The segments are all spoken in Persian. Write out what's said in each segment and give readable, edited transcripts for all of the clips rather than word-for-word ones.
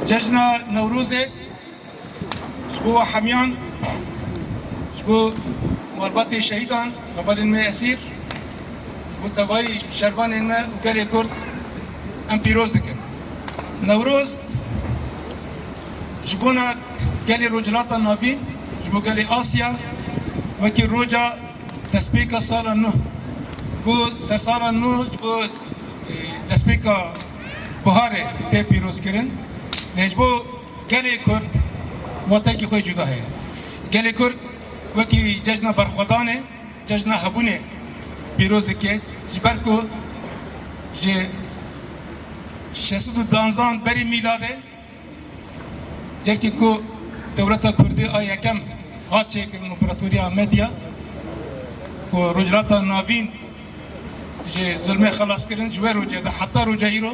جشن نوروز شبو حمیان شبو مربط شهیدان قبل ما اسیر و تبایی شربان ما و گلی کرد ام پیروز دکن نوروز شبونا گلی رجلات نابین شبو گلی آسیا وکی روجا تسبیک سال نو شبو سر سال نو شبو تسبیک بهاره ته پیروز کرن نجبو گلی کرد وقتی که خوی جدا ہے گلی کرد وکی جشن برخودانه جشن هبونه پیروز دکه جبر کو ج 612 بری میلاده جکی کو دولت کردی آیا کم هات شکل امپراتوریا مدیا و رجلات نابین ج ظلم خلاص کردن جوه روجه ده حتی روجه ایرو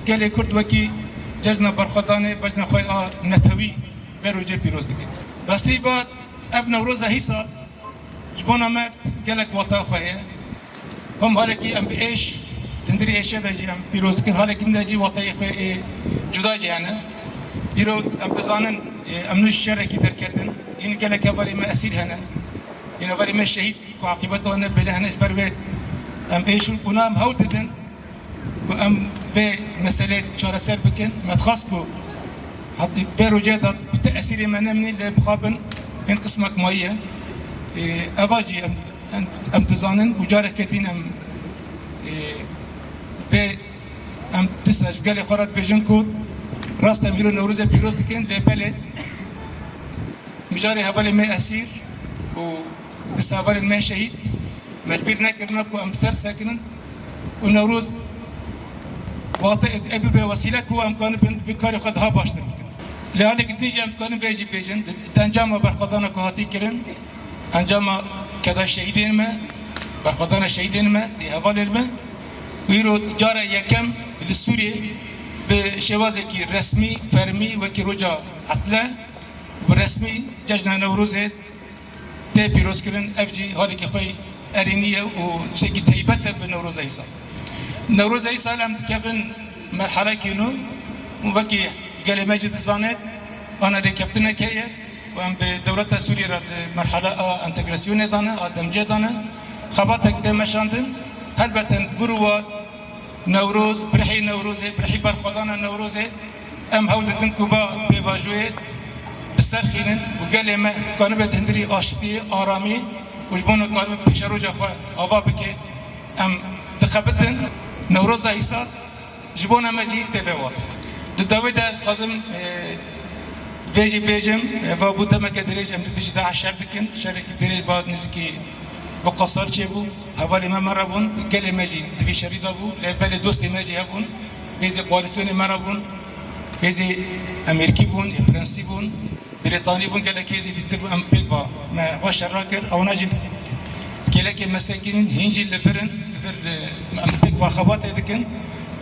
گلی کرد وکی جشن برخودانه بجن خوی نتوی بروجه پیروز دکه بستی بعد اب نوروز هیسا جبونا ما گلک وطا خویه هم حالکی ام بیش تندری ایشه داجی ام پیروز کن حالکی داجی وطای خوی جدا جهانه بیرو ام تزانن ام نش شرکی درکتن این گلک باری ما اسیر هنه این باری ما شهید کو عاقبت آن بله هنش بروید ام ایشون کنام هول دادن و ام به مسئله چهار سر بکن متخص کو حتی بروجه داد تأثیر من منی لبخابن این قسمك مایه اواجی ام تزانن و جاره کتین ام به ام دستش گلی خورد بجن کود راست میرو نوروز پیروز کن لبله مجاری هبال می اسیر و دستاور می شهید مجبور نکردن کو ام سر ساکنن و نوروز واقع ابی به وسیله کو امکان بکاری خود ها باشتر لذلك نتيجة امكان بيجي بيجن انجام برخدان كهاتي كرن انجام كذا شهيدين ما برخدان الشهيدين ما دي هوال ما ويرو جارة يكم للسوري بشوازك رسمي فرمي وكي رجع حتلا ورسمي جشن نوروز تي بيروز كرن افجي هالك خوي ارينيه وشكي تيبته بنوروز ايسا نوروز ايسا لم تكفن مرحلة كينو وكي قال مجد زانت أنا ركبتنا كيه وأنا بدولة سوريا مرحلة انتجراسيون دانا دمجة دانا خبطك دمشاندن هل بتن بروا نوروز برحي نوروز برحي برخدانا نوروز أم هولدن كوبا بواجوه بسرخينن وقال ما كانوا بتهندري أشتي آرامي وجبنا كانوا بيشروا جفا أبابك أم تخبطن نوروز عيسى جبنا مجيء تبوا داوود از خازم بیجی بیجم و بوده مکدریج ام دیجی ده عشر دکن شرکی دریج بعد نزکی با قصار چه بو حوالی ما مرابون گلی مجی دوی شریدا بو لبل دوستی مجی هبون بیزی قوالسیون مرابون بیزی امریکی بون فرانسی بون بریتانی بون گلی کیزی دیتر بو ام بیل با ما واش راکر او نجی گلی که مساکین هنجی لبرن بر ام بیل با خبات دکن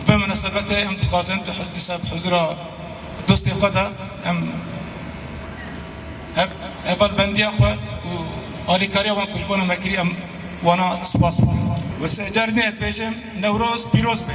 بمناسبة ام تخازن تحدث بحضور دوستي خدا ام هبال بندي اخوة و آلي كاريا وان كجبونا مكري ام وانا سپاس وسجردني اتباجم نوروز بيروز بي